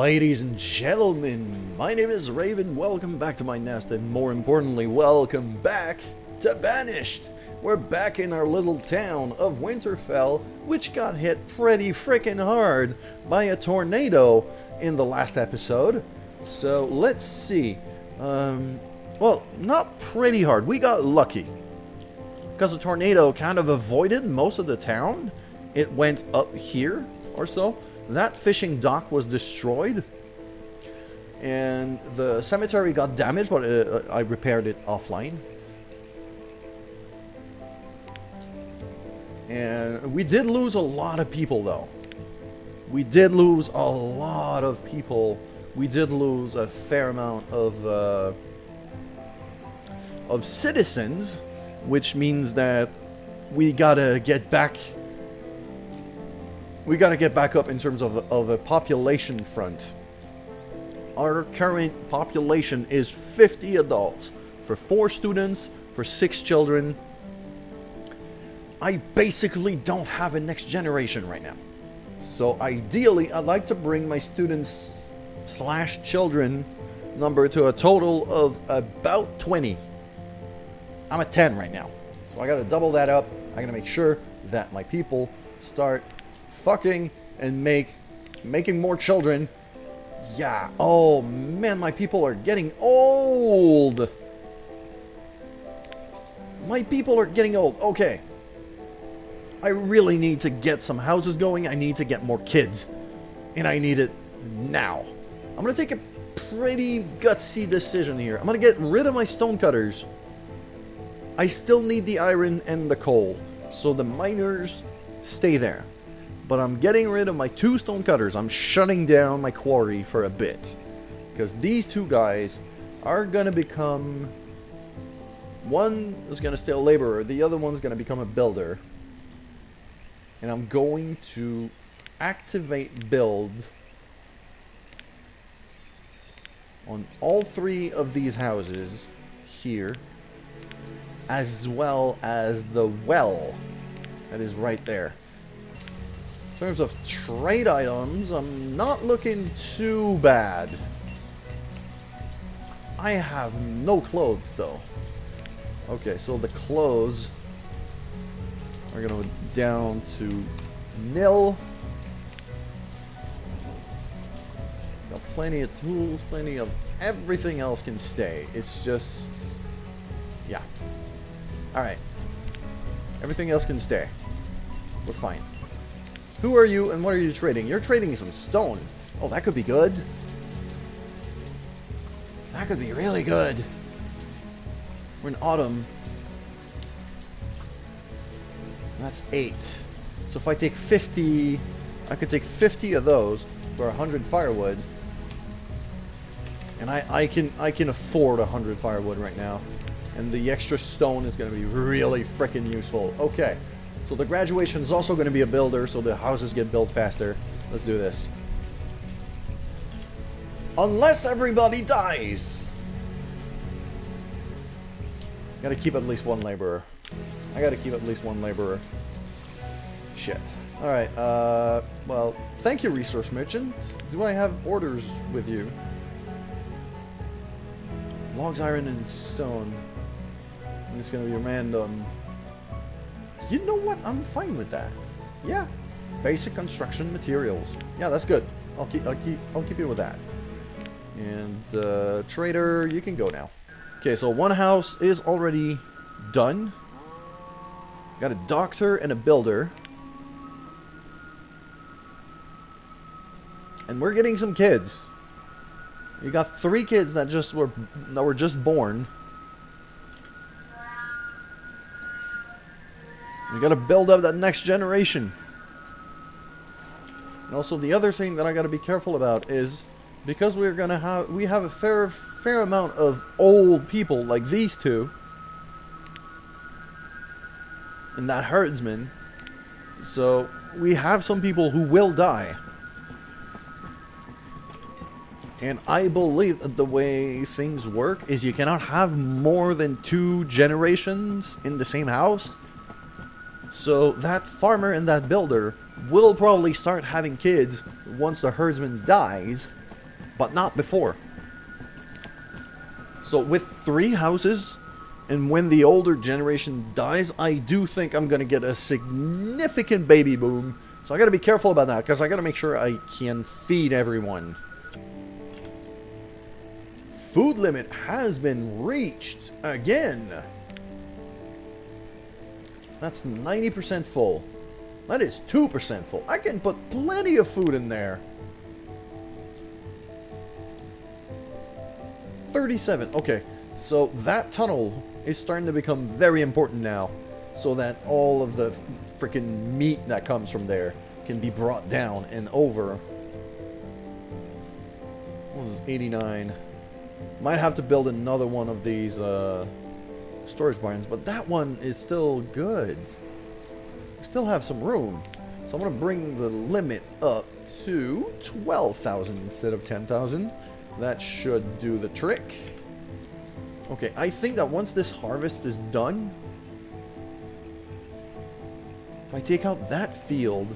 Ladies and gentlemen, my name is Raven, welcome back to my nest, and more importantly, welcome back to Banished. We're back in our little town of Winterfell, which got hit pretty freaking hard by a tornado in the last episode. So let's see. Well, not pretty hard, we got lucky. Because the tornado kind of avoided most of the town. It went up here or so. That fishing dock was destroyed, and the cemetery got damaged, but I repaired it offline. And we did lose a lot of people, though. We did lose a lot of people. We did lose a fair amount of citizens, which means that we gotta get back. We gotta get back up in terms of a population front. Our current population is 50 adults for 4 students, for 6 children. I basically don't have a next generation right now. So ideally, I'd like to bring my students / children number to a total of about 20. I'm at 10 right now. So I gotta double that up. I gotta make sure that my people start fucking and making more children. Yeah. Oh man, my people are getting old. My people are getting old. Okay. I really need to get some houses going. I need to get more kids. And I need it now. I'm going to take a pretty gutsy decision here. I'm going to get rid of my stonecutters. I still need the iron and the coal. So the miners stay there. But I'm getting rid of my 2 stonecutters. I'm shutting down my quarry for a bit. Because these 2 guys are going to become... One is going to stay a laborer. The other one's going to become a builder. And I'm going to activate build on all 3 of these houses here. As well as the well that is right there. In terms of trade items, I'm not looking too bad. I have no clothes though. Okay, so the clothes are gonna go down to nil. Got plenty of tools, plenty of everything else can stay. It's just, yeah. Alright. Everything else can stay. We're fine. Who are you and what are you trading? You're trading some stone. Oh, that could be good. That could be really good. We're in autumn. That's 8. So if I take 50, I could take 50 of those for 100 firewood. And I can afford 100 firewood right now. And the extra stone is going to be really freaking useful. Okay. So the graduation is also going to be a builder, so the houses get built faster. Let's do this. Unless everybody dies. Gotta keep at least 1 laborer. I gotta keep at least 1 laborer. Shit. Alright, well, thank you, resource merchant. Do I have orders with you? Logs, iron, and stone. And it's gonna be random. You know what? I'm fine with that. Yeah. Basic construction materials. Yeah, that's good. I'll keep you with that. And trader, you can go now. Okay, so 1 house is already done. Got a doctor and a builder. And we're getting some kids. You got 3 kids that were just born. We gotta build up that next generation. And also the other thing that I gotta be careful about is because we have a fair amount of old people like these 2 and that herdsman. So we have some people who will die. And I believe that the way things work is you cannot have more than 2 generations in the same house. So that farmer and that builder will probably start having kids once the herdsman dies. but not before. So with 3 houses, and when the older generation dies, I do think I'm going to get a significant baby boom. So I got to be careful about that, because I got to make sure I can feed everyone. Food limit has been reached again. That's 90% full. That is 2% full. I can put plenty of food in there. 37. Okay, so that tunnel is starting to become very important now, so that all of the freaking meat that comes from there can be brought down and over. What was this? 89. Might have to build another one of these storage barns, but that one is still good. We still have some room. So I'm going to bring the limit up to 12,000 instead of 10,000. That should do the trick. Okay, I think that once this harvest is done, if I take out that field,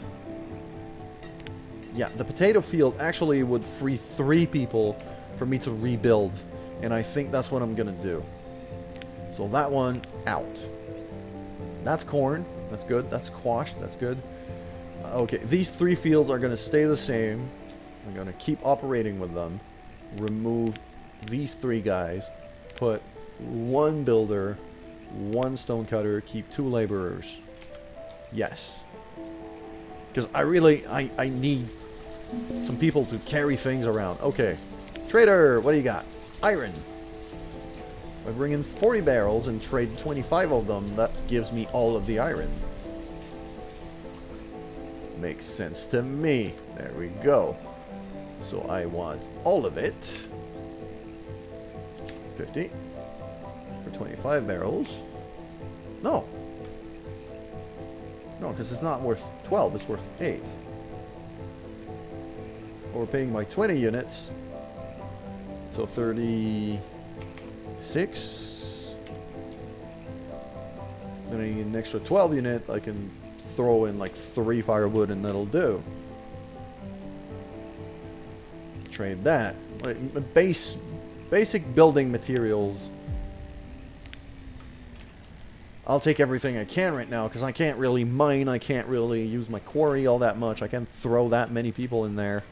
yeah, the potato field actually would free 3 people for me to rebuild, and I think that's what I'm gonna do. So that one out. That's corn. That's good. That's squash. That's good. Okay, these 3 fields are gonna stay the same. I'm gonna keep operating with them. Remove these 3 guys. Put 1 builder, 1 stone cutter. Keep 2 laborers. Yes. Because I need some people to carry things around. Okay. Trader, what do you got? Iron. I bring in 40 barrels and trade 25 of them. That gives me all of the iron. Makes sense to me. There we go. So I want all of it. 50. For 25 barrels. No. No, because it's not worth 12. It's worth 8. Overpaying by 20 units. So 36. Then I need an extra 12 unit. I can throw in like 3 firewood and that'll do. Trade that. Basic building materials. I'll take everything I can right now because I can't really mine. I can't really use my quarry all that much. I can't throw that many people in there.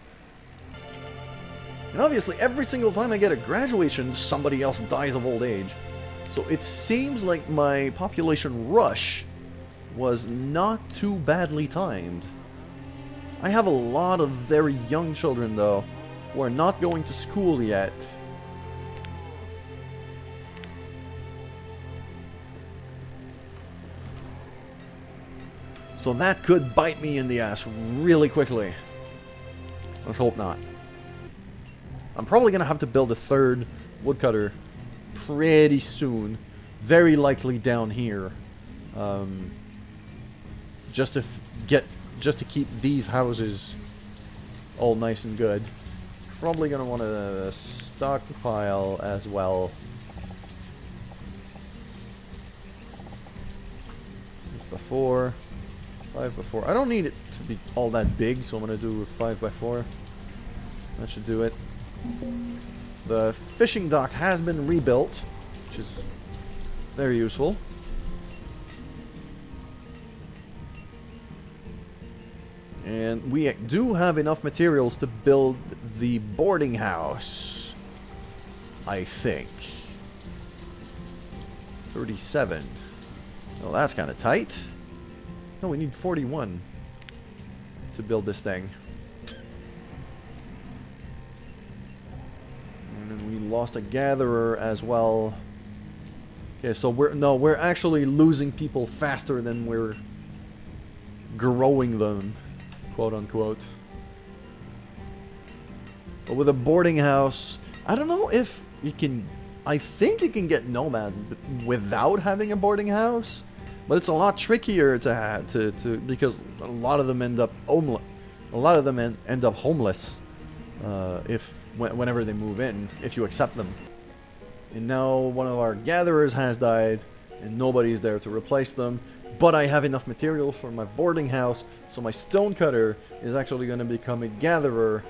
And obviously, every single time I get a graduation, somebody else dies of old age. So it seems like my population rush was not too badly timed. I have a lot of very young children, though, who are not going to school yet. So that could bite me in the ass really quickly. Let's hope not. I'm probably going to have to build a 3rd woodcutter pretty soon. Very likely down here. Just to keep these houses all nice and good. Probably going to want to stockpile as well. Before 5x4. I don't need it to be all that big, so I'm going to do 5x4. That should do it. The fishing dock has been rebuilt, which is very useful. And we do have enough materials to build the boarding house, I think. 37. Well, that's kind of tight. No, we need 41 to build this thing. And then we lost a gatherer as well. Okay, so we're actually losing people faster than we're growing them, quote unquote. But with a boarding house, I don't know if you can. I think you can get nomads without having a boarding house, but it's a lot trickier to have because a lot of them end up homeless. A lot of them end up homeless whenever they move in, if you accept them. And now one of our gatherers has died, and nobody's there to replace them. But I have enough material for my boarding house, so my stonecutter is actually going to become a gatherer.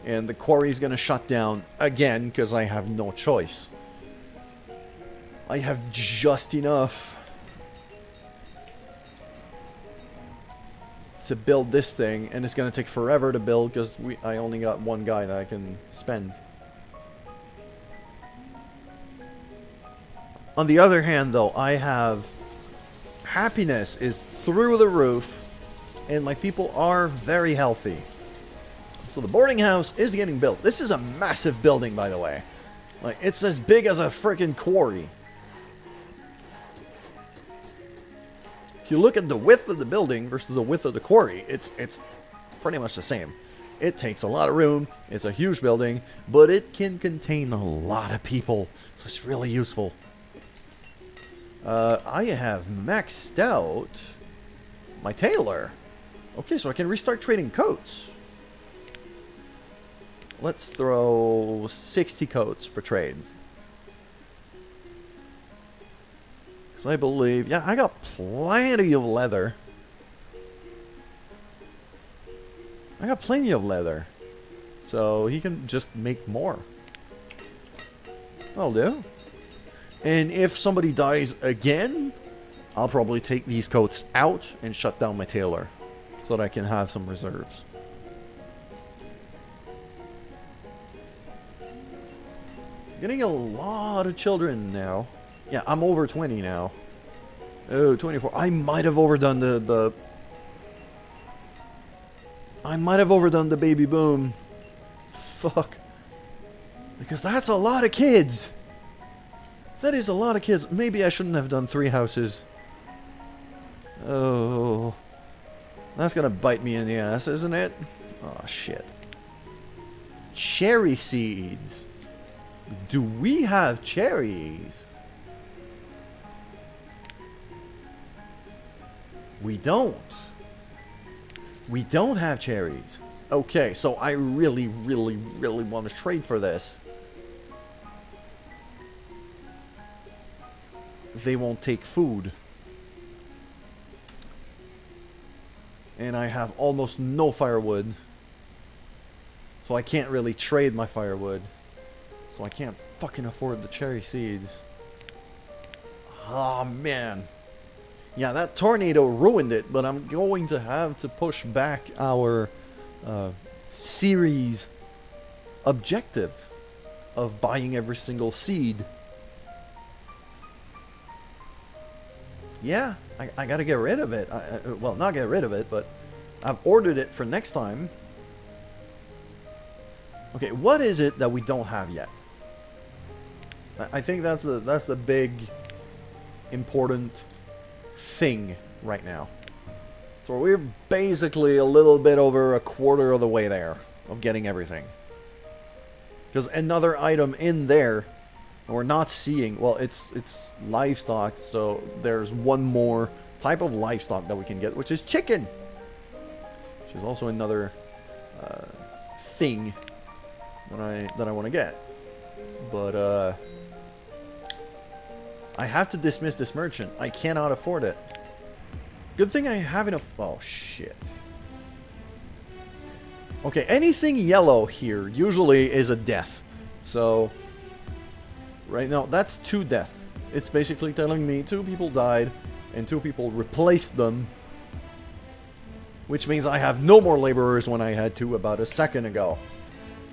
And the quarry is going to shut down again because I have no choice. I have just enough to build this thing, and it's going to take forever to build because I only got one guy that I can spend. On the other hand, though, I have happiness is through the roof, and my people are very healthy. So the boarding house is getting built. This is a massive building, by the way. Like, it's as big as a freaking quarry. If you look at the width of the building versus the width of the quarry, it's pretty much the same. It takes a lot of room. It's a huge building, but it can contain a lot of people, so it's really useful. I have maxed out my tailor. Okay, so I can restart trading coats. Let's throw 60 coats for trades. Because I believe... Yeah, I got plenty of leather. I got plenty of leather. So he can just make more. That'll do. And if somebody dies again, I'll probably take these coats out and shut down my tailor. So that I can have some reserves. Getting a lot of children now. Yeah, I'm over 20 now. Oh, 24. I might have overdone I might have overdone the baby boom. Fuck. Because that's a lot of kids. That is a lot of kids. Maybe I shouldn't have done 3 houses. Oh. That's gonna bite me in the ass, isn't it? Oh, shit. Cherry seeds. Do we have cherries? We don't. We don't have cherries. Okay, so I really, really, really want to trade for this. They won't take food. And I have almost no firewood. So I can't really trade my firewood. So I can't fucking afford the cherry seeds. Oh, man. Yeah, that tornado ruined it, but I'm going to have to push back our series objective of buying every single seed. Yeah, I gotta get rid of it. Well, not get rid of it, but I've ordered it for next time. Okay, what is it that we don't have yet? I think that's the big important thing right now. So we're basically a little bit over a quarter of the way there of getting everything. Because another item in there we're not seeing, well, it's livestock, so there's one more type of livestock that we can get, which is chicken. Which is also another thing that I want to get. But I have to dismiss this merchant. I cannot afford it. Good thing I have enough... Oh, shit. Okay, anything yellow here usually is a death. So, right now, that's 2 deaths. It's basically telling me 2 people died and 2 people replaced them. Which means I have no more laborers when I had 2 about a second ago.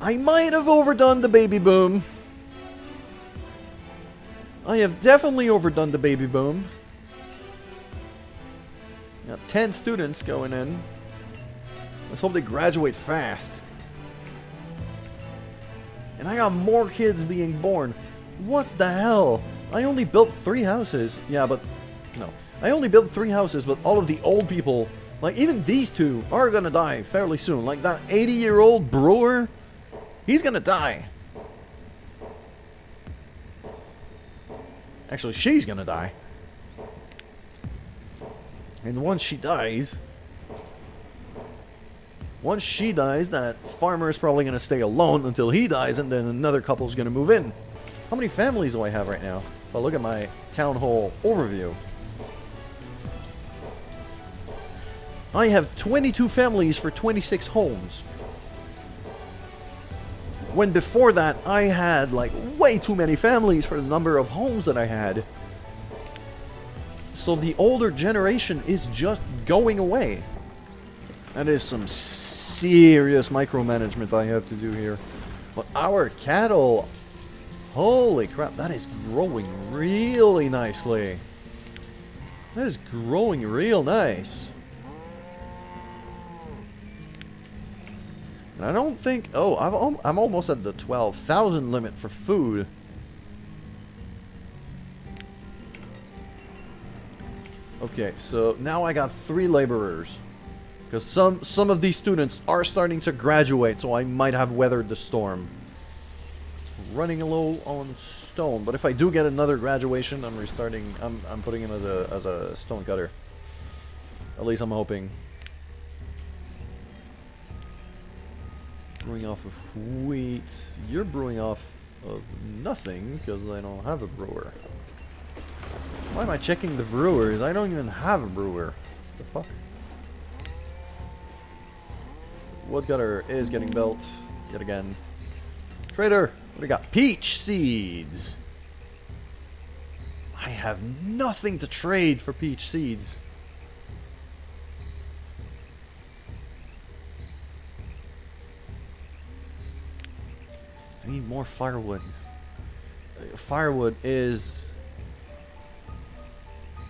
I might have overdone the baby boom. I have definitely overdone the baby boom. Got 10 students going in. Let's hope they graduate fast. And I got more kids being born. What the hell? I only built 3 houses. Yeah, but... No. I only built 3 houses, but all of the old people... Like, even these 2 are gonna die fairly soon. Like, that 80-year-old brewer... He's gonna die. Actually, she's gonna die. And once she dies, that farmer is probably gonna stay alone until he dies, and then another couple's gonna move in. How many families do I have right now? If I look at my town hall overview, I have 22 families for 26 homes. When before that, I had like way too many families for the number of homes that I had. So the older generation is just going away. That is some serious micromanagement I have to do here. But our cattle, holy crap, that is growing really nicely. That is growing real nice. And I don't think... Oh, I'm almost at the 12,000 limit for food. Okay, so now I got 3 laborers. Because some of these students are starting to graduate, so I might have weathered the storm. Running low on stone, but if I do get another graduation, I'm restarting. I'm putting him as a stone cutter. At least I'm hoping. Brewing off of wheat. You're brewing off of nothing because I don't have a brewer. Why am I checking the brewers? I don't even have a brewer. The fuck? Wood cutter is getting built yet again. Trader, what do we got? Peach seeds. I have nothing to trade for peach seeds. I need more firewood. Firewood is...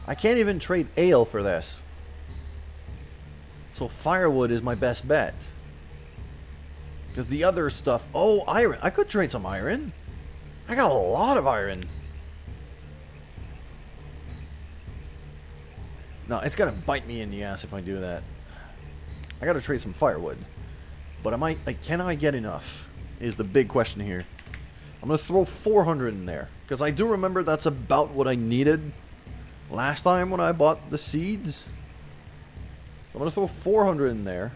I can't even trade ale for this. So firewood is my best bet. Because the other stuff... Oh, iron. I could trade some iron. I got a lot of iron. No, it's gonna bite me in the ass if I do that. I gotta trade some firewood. But can I get enough? Is the big question here. I'm gonna throw 400 in there. Because I do remember that's about what I needed last time when I bought the seeds. So I'm gonna throw 400 in there.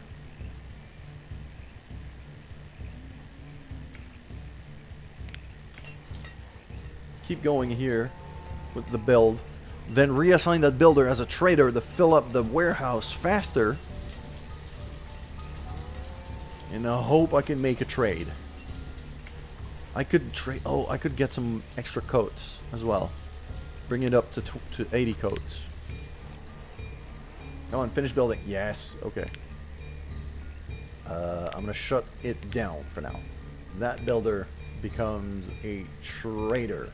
Keep going here with the build. Then reassign that builder as a trader to fill up the warehouse faster. And I hope I can make a trade. I could trade. Oh, I could get some extra coats as well. Bring it up to 80 coats. Come on, finish building. Yes. Okay. I'm gonna shut it down for now. That builder becomes a trader.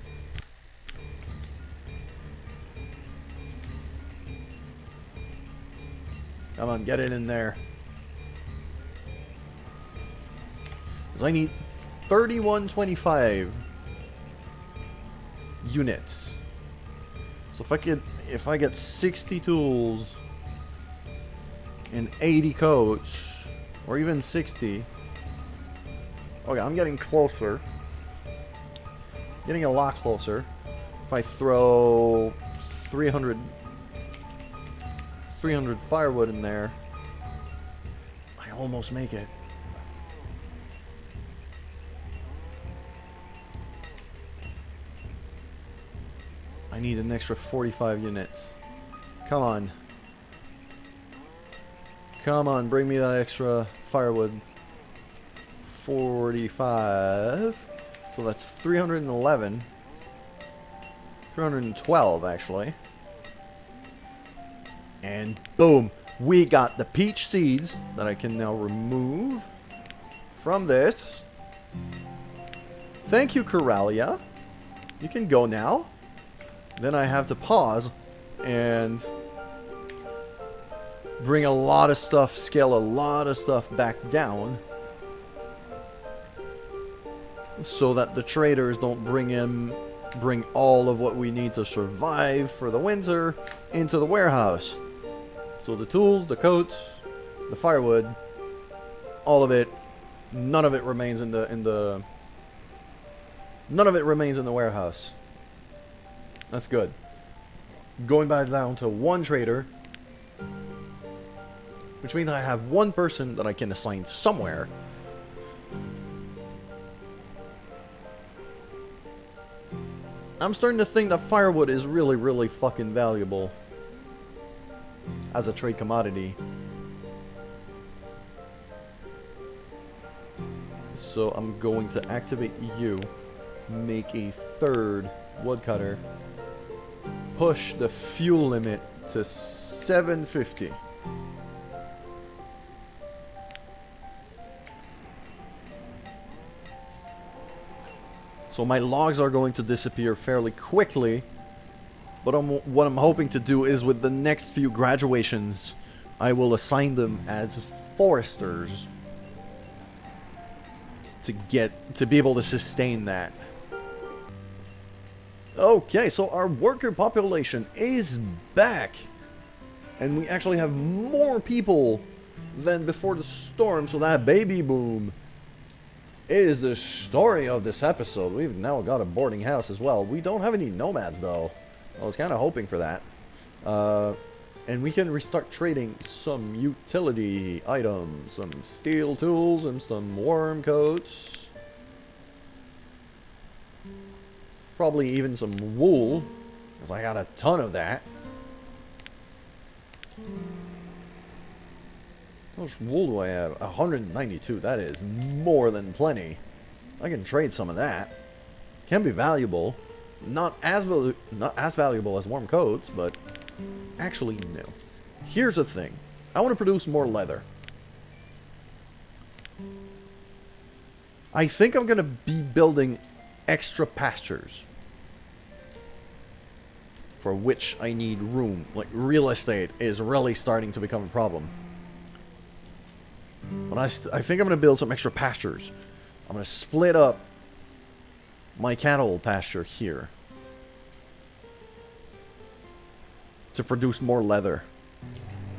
Come on, get it in there. Because I need 3125 units. So if I get 60 tools and 80 coats, or even 60. Okay, I'm getting closer. Getting a lot closer. If I throw 300 firewood in there, I almost make it. I need an extra 45 units. Come on. Come on, bring me that extra firewood. 45. So that's 311. 312, actually. And boom, we got the peach seeds that I can now remove from this. Thank you, Coralia. You can go now. Then I have to pause and bring a lot of stuff, scale a lot of stuff back down so that the traders don't bring all of what we need to survive for the winter into the warehouse. So the tools, the coats, the firewood, all of it, none of it remains in the warehouse. That's good. Going back down to one trader, which means I have one person that I can assign somewhere. I'm starting to think that firewood is really, really fucking valuable as a trade commodity. So I'm going to activate you, make a third woodcutter, push the fuel limit to 750. So my logs are going to disappear fairly quickly. But what I'm hoping to do is with the next few graduations, I will assign them as foresters to be able to sustain that. Okay, so our worker population is back. And we actually have more people than before the storm, so that baby boom is the story of this episode. We've now got a boarding house as well. We don't have any nomads though. I was kind of hoping for that. And we can restart trading some utility items, some steel tools and some worm coats. Probably even some wool, because I got a ton of that. How much wool do I have? 192. That is more than plenty. I can trade some of that. Can be valuable. Not as valuable as warm coats, but actually no. Here's the thing. I want to produce more leather. I think I'm going to be building extra pastures. For which I need room. Like, real estate is really starting to become a problem. But I think I'm going to build some extra pastures. I'm going to split up my cattle pasture here to produce more leather.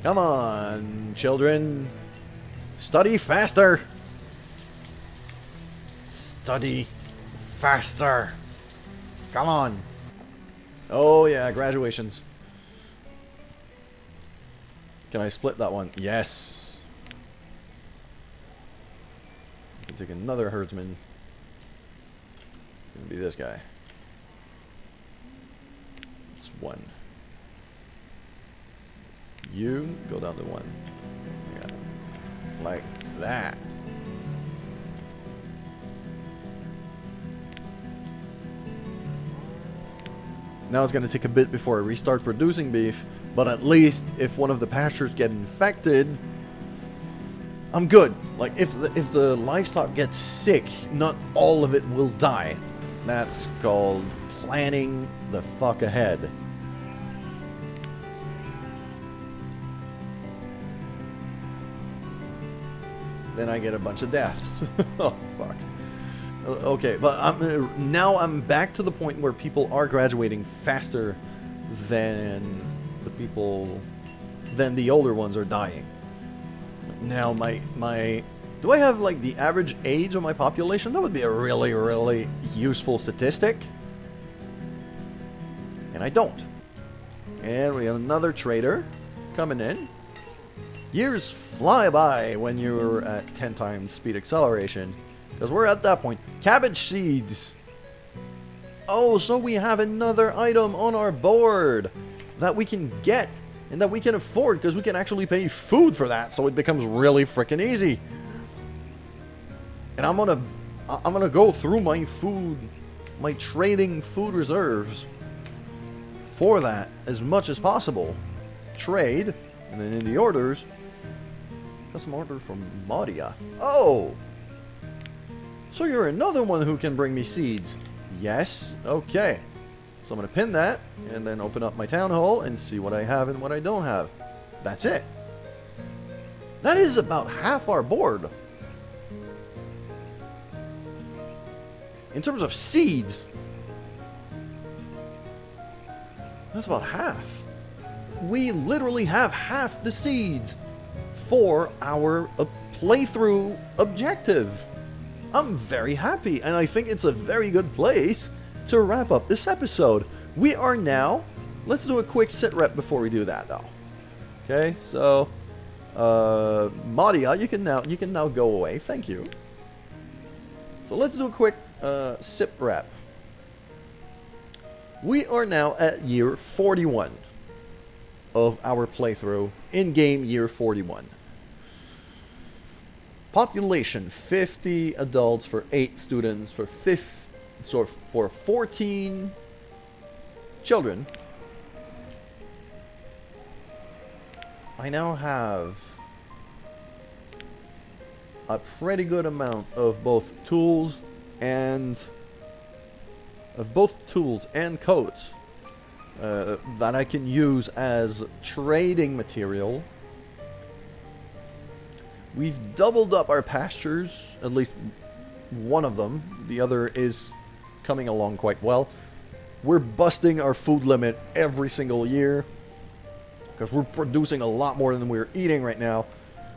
Come on, children. Study faster. Study faster. Come on. Oh yeah, graduations. Can I split that one? Yes. I can take another herdsman. Gonna be this guy. It's one. You go down to one. Yeah. Like that. Now it's gonna take a bit before I restart producing beef, but at least if one of the pastures get infected, I'm good. Like, if the livestock gets sick, not all of it will die. That's called planning the fuck ahead. Then I get a bunch of deaths. Oh, fuck. Okay, but now I'm back to the point where people are graduating faster than the older ones are dying. Now do I have like the average age of my population? That would be a really, really useful statistic. And I don't. And we have another trader coming in. Years fly by when you're at 10 times speed acceleration. Because we're at that point. Cabbage seeds. Oh, so we have another item on our board that we can get and that we can afford because we can actually pay food for that. So it becomes really freaking easy. And I'm gonna go through my trading food reserves for that as much as possible. Trade, and then in the orders, custom order from Madia. Oh! So you're another one who can bring me seeds. Yes, okay. So I'm going to pin that, and then open up my town hall and see what I have and what I don't have. That's it. That is about half our board. In terms of seeds, that's about half. We literally have half the seeds for our playthrough objective. I'm very happy, and I think it's a very good place to wrap up this episode. We are now... Let's do a quick sit rep before we do that, though. Okay, so... Madia, you can now go away. Thank you. So let's do a quick sit rep. We are now at year 41 of our playthrough. In-game year 41. Population 50 adults for 8 students for 14 children. I now have a pretty good amount of both tools and coats that I can use as trading material. We've doubled up our pastures, at least one of them. The other is coming along quite well. We're busting our food limit every single year because we're producing a lot more than we're eating right now.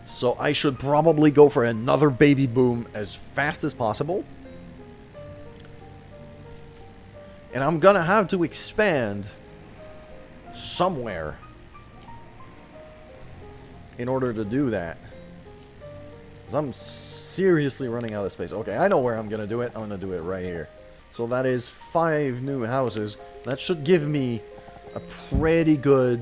So I should probably go for another baby boom as fast as possible. And I'm gonna have to expand somewhere in order to do that. I'm seriously running out of space. Okay, I know where I'm gonna do it. I'm gonna do it right here. So that is 5 new houses. That should give me a pretty good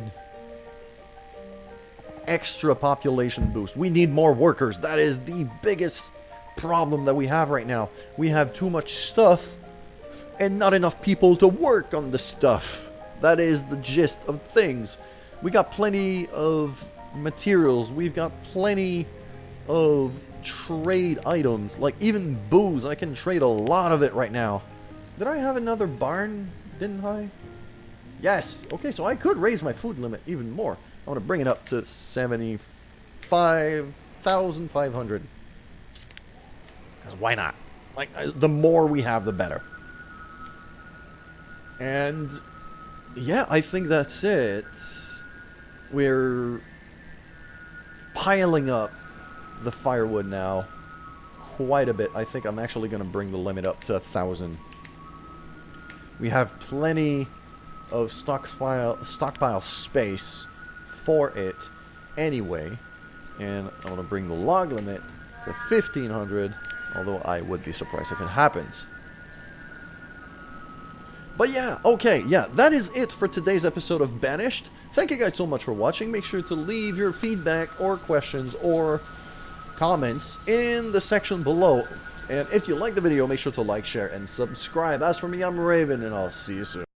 extra population boost. We need more workers. That is the biggest problem that we have right now. We have too much stuff and not enough people to work on the stuff. That is the gist of things. We got plenty of materials. We've got plenty of trade items, like even booze. I can trade a lot of it right now. Did I have another barn? Didn't I? Yes. Okay, so I could raise my food limit even more. I want to bring it up to 75,500. Because why not? Like, the more we have, the better. And yeah, I think that's it. We're piling up the firewood now quite a bit. I think I'm actually going to bring the limit up to 1,000. We have plenty of stockpile space for it anyway, and I'm going to bring the log limit to 1,500, although I would be surprised if it happens. But yeah, okay, yeah, that is it for today's episode of Banished. Thank you guys so much for watching. Make sure to leave your feedback or questions or comments in the section below. And if you like the video, make sure to like, share, and subscribe. As for me, I'm Raven, and I'll see you soon.